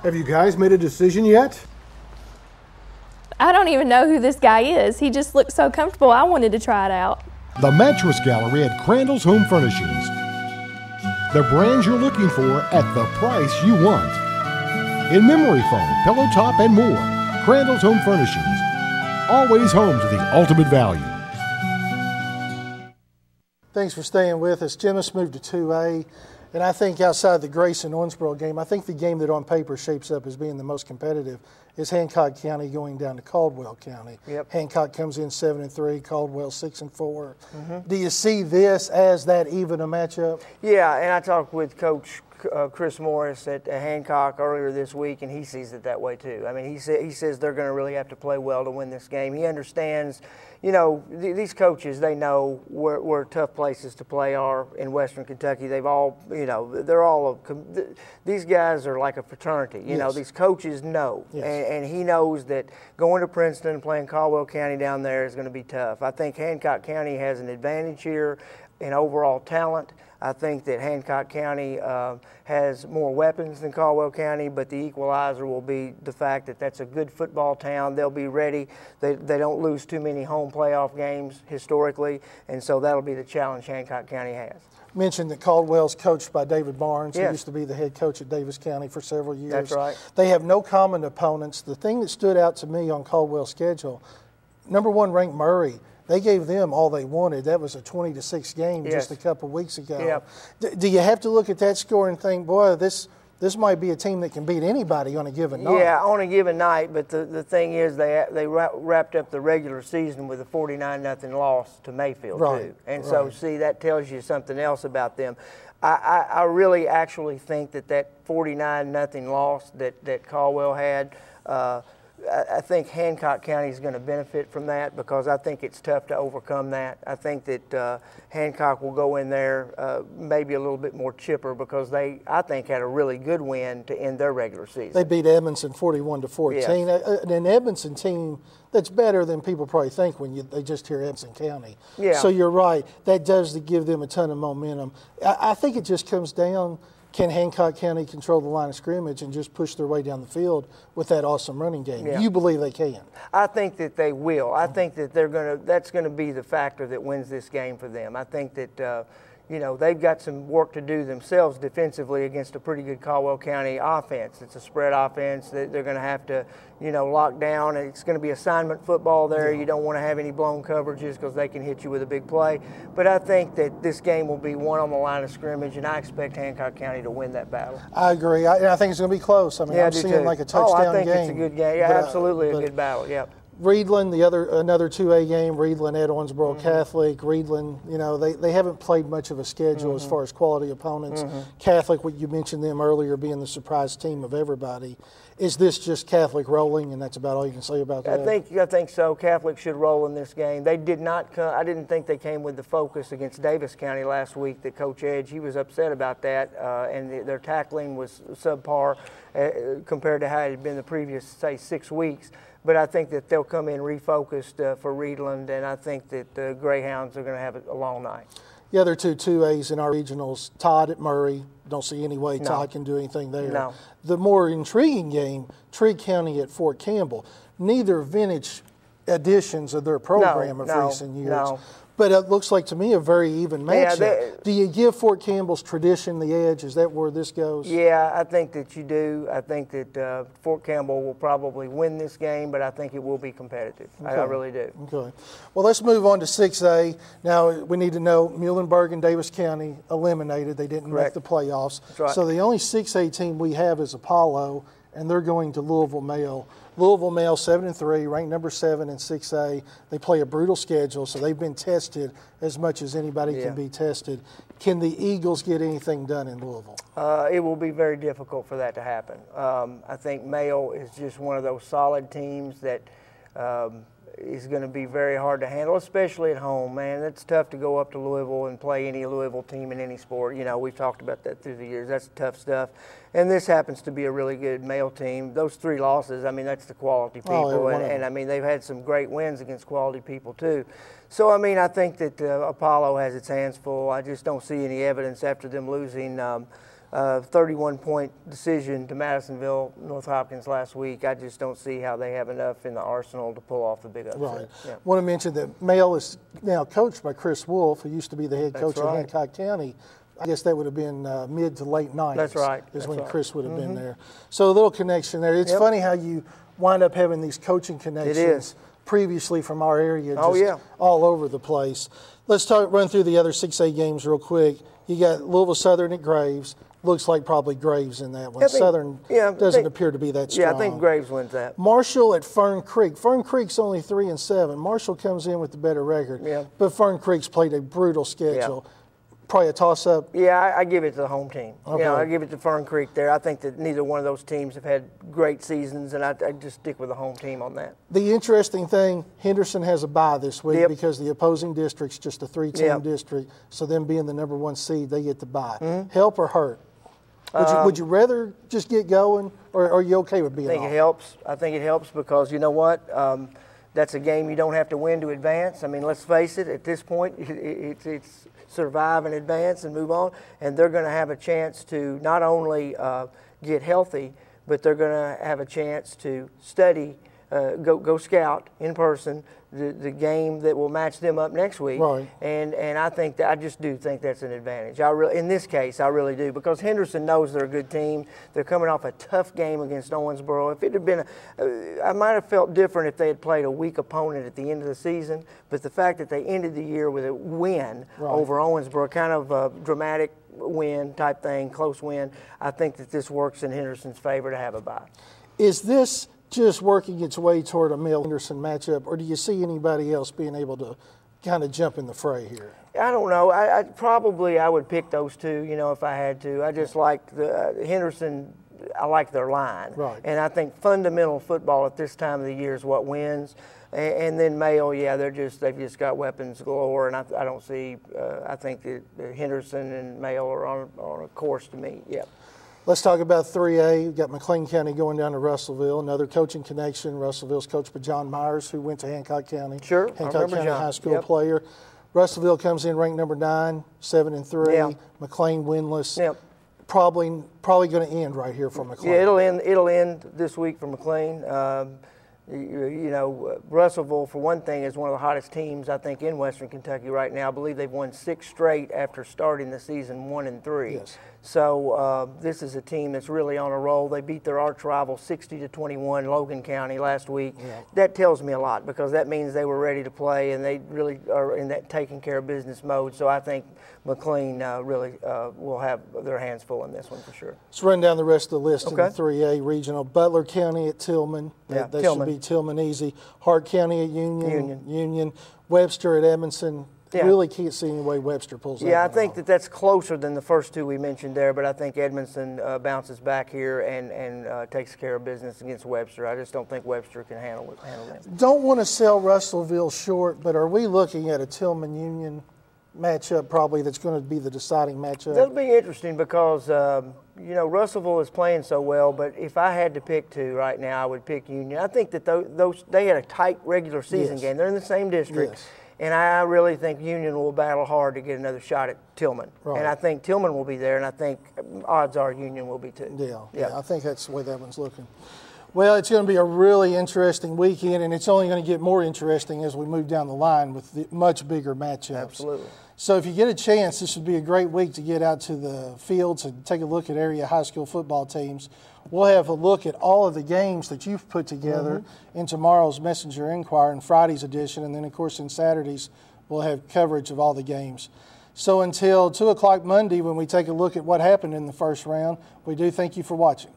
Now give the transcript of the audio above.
Have you guys made a decision yet? I don't even know who this guy is. He just looked so comfortable. I wanted to try it out. The Mattress Gallery at Crandall's Home Furnishings. The brands you're looking for at the price you want. In memory foam, pillow top, and more. Crandall's Home Furnishings. Always home to the ultimate value. Thanks for staying with us. Jim, let's move to 2A. And I think outside the Grayson Owensboro game, I think the game that on paper shapes up as being the most competitive is Hancock County going down to Caldwell County. Yep. Hancock comes in 7-3, Caldwell 6-4. Mm-hmm. Do you see this as that even a matchup? Yeah, and I talked with Coach Chris Morris at Hancock earlier this week, and he sees it that way too. I mean, he says they're going to really have to play well to win this game. He understands, you know, these coaches, they know where tough places to play are in Western Kentucky. They've all, you know, they're all, these guys are like a fraternity. You know, these coaches know, and he knows that going to Princeton and playing Caldwell County down there is going to be tough. I think Hancock County has an advantage here in overall talent. I think that Hancock County has more weapons than Caldwell County, but the equalizer will be the fact that that's a good football town. They'll be ready. They don't lose too many home playoff games historically, and so that'll be the challenge Hancock County has. Mentioned that Caldwell's coached by David Barnes, who used to be the head coach at Davis County for several years. That's right. They have no common opponents. The thing that stood out to me on Caldwell's schedule, number 1 ranked Murray, they gave them all they wanted. That was a 20-6 game just a couple weeks ago. Do you have to look at that score and think, boy, this might be a team that can beat anybody on a given night? Yeah, on a given night. But the thing is, they wrapped up the regular season with a 49-0 loss to Mayfield too. And so, see, that tells you something else about them. I really actually think that 49-0 loss that Caldwell had. I think Hancock County is going to benefit from that because I think it's tough to overcome that. I think that Hancock will go in there maybe a little bit more chipper because they, I think, had a really good win to end their regular season. They beat Edmondson 41-14. An Edmondson team that's better than people probably think when they just hear Edmondson County. So you're right. That does give them a ton of momentum. I think it just comes down, can Hancock County control the line of scrimmage and just push their way down the field with that awesome running game? You believe they can? I think that they will. I think that that's going to be the factor that wins this game for them. I think that you know, they've got some work to do themselves defensively against a pretty good Caldwell County offense. It's a spread offense that they're going to have to, you know, lock down. It's going to be assignment football there. You don't want to have any blown coverages because they can hit you with a big play. But I think that this game will be won on the line of scrimmage, and I expect Hancock County to win that battle. I agree. I think it's going to be close. I mean, I'm seeing like a touchdown game. I think it's a good game. Yeah, absolutely a good battle. Yep. Reidland, another 2A game, Reidland at Owensboro Catholic. Reidland, you know, they haven't played much of a schedule as far as quality opponents. Catholic, what you mentioned them earlier, being the surprise team of everybody. Is this just Catholic rolling, and that's about all you can say about that? I think so. Catholic should roll in this game. They did not come. I didn't think they came with the focus against Davis County last week that Coach Edge, he was upset about that, and their tackling was subpar compared to how it had been the previous, say, 6 weeks. But I think that they'll come in refocused for Reidland, and I think that the Greyhounds are going to have a long night. The other 2As in our regionals, Todd at Murray. Don't see any way Todd can do anything there. No. The more intriguing game, Trigg County at Fort Campbell. Neither vintage editions of their program of recent years. No. But it looks like to me a very even matchup. Do you give Fort Campbell's tradition the edge? Is that where this goes? Yeah, I think that you do. I think that Fort Campbell will probably win this game, but I think it will be competitive. I really do. Okay. Well, let's move on to 6A. Now, we need to know Muhlenberg and Davis County eliminated. They didn't make the playoffs. That's right. So the only 6A team we have is Apollo, and they're going to Louisville Male. Louisville Male 7-3, ranked number 7 in 6A. They play a brutal schedule, so they've been tested as much as anybody can be tested. Can the Eagles get anything done in Louisville? It will be very difficult for that to happen. I think Male is just one of those solid teams that is going to be very hard to handle, especially at home, man. It's tough to go up to Louisville and play any Louisville team in any sport. You know, we've talked about that through the years. That's tough stuff. And this happens to be a really good Male team. Those 3 losses, I mean, that's the quality people. And I mean, they've had some great wins against quality people, too. So, I mean, I think that Apollo has its hands full. I just don't see any evidence after them losing 31-point decision to Madisonville, North Hopkins last week. I just don't see how they have enough in the arsenal to pull off the big upset. Right. Yeah. I want to mention that Male is now coached by Chris Wolf, who used to be the head coach of Hancock County. I guess that would have been mid to late 90s. That's right. Is when Chris would have been there. So a little connection there. It's funny how you wind up having these coaching connections previously from our area, just all over the place. Let's run through the other 6A games real quick. You got Louisville Southern at Graves. Looks like probably Graves in that one. Southern doesn't appear to be that strong. Yeah, I think Graves wins that. Marshall at Fern Creek. Fern Creek's only 3-7. Marshall comes in with the better record. Yeah. But Fern Creek's played a brutal schedule. Yeah. Probably a toss-up. Yeah, I give it to the home team. Okay. I give it to Fern Creek there. I think that neither one of those teams have had great seasons, and I just stick with the home team on that. The interesting thing, Henderson has a bye this week because the opposing district's just a 3-team district, so them being the number 1 seed, they get the bye. Help or hurt? Would you rather just get going, or are you okay with being off? I think it helps. I think it helps because you know what? That's a game you don't have to win to advance. I mean, let's face it, at this point, it's survive and advance and move on, and they're going to have a chance to not only get healthy, but they're going to have a chance to study, go scout in person the game that will match them up next week. Right. And I just do think that's an advantage. In this case, I really do, because Henderson knows they're a good team. They're coming off a tough game against Owensboro. If it had been I might have felt different if they had played a weak opponent at the end of the season, but the fact that they ended the year with a win over Owensboro, kind of a dramatic win type thing, close win, I think that this works in Henderson's favor to have a bye. Is this just working its way toward a Male-Henderson matchup, or do you see anybody else being able to kind of jump in the fray here? I don't know. I probably would pick those two, if I had to. I just like the Henderson. I like their line. Right. And I think fundamental football at this time of the year is what wins. And then Male, they've just got weapons galore, and I don't see. I think that Henderson and Male are on a course to meet. Yeah. Let's talk about 3A. We've got McLean County going down to Russellville. Another coaching connection. Russellville's coached by John Myers, who went to Hancock County. Sure, Hancock County John. high school player. Russellville comes in ranked number 9, 7-3. Yeah. McLean winless. Yep. Probably going to end right here for McLean. Yeah, it'll end this week for McLean. Russellville, for one thing, is one of the hottest teams, I think, in Western Kentucky right now. I believe they've won 6 straight after starting the season 1-3. Yes. So this is a team that's really on a roll. They beat their arch rival 60-21, Logan County, last week. Yeah. That tells me a lot, because that means they were ready to play, and they really are in that taking care of business mode. So I think McLean really will have their hands full in this one for sure. Let's run down the rest of the list in the 3A regional. Butler County at Tillman. That Tillman. Should be Tillman easy. Hart County at Union. Webster at Edmondson. Yeah. Really can't see any way Webster pulls that. Yeah, I think that's closer than the first two we mentioned there, but I think Edmondson bounces back here and takes care of business against Webster. I just don't think Webster can handle them. Don't want to sell Russellville short, but are we looking at a Tillman Union matchup probably that's going to be the deciding matchup? That'll be interesting because, Russellville is playing so well, but if I had to pick two right now, I would pick Union. I think that they had a tight regular season game. They're in the same district. Yes. And I really think Union will battle hard to get another shot at Tillman. Right. And I think Tillman will be there, and I think odds are Union will be too. Yeah, I think that's the way that one's looking. Well, it's going to be a really interesting weekend, and it's only going to get more interesting as we move down the line with the much bigger matchups. Absolutely. So if you get a chance, this would be a great week to get out to the fields and take a look at area high school football teams. We'll have a look at all of the games that you've put together in tomorrow's Messenger-Inquirer and Friday's edition, and then, of course, in Saturdays, we'll have coverage of all the games. So until 2 o'clock Monday, when we take a look at what happened in the first round, we do thank you for watching.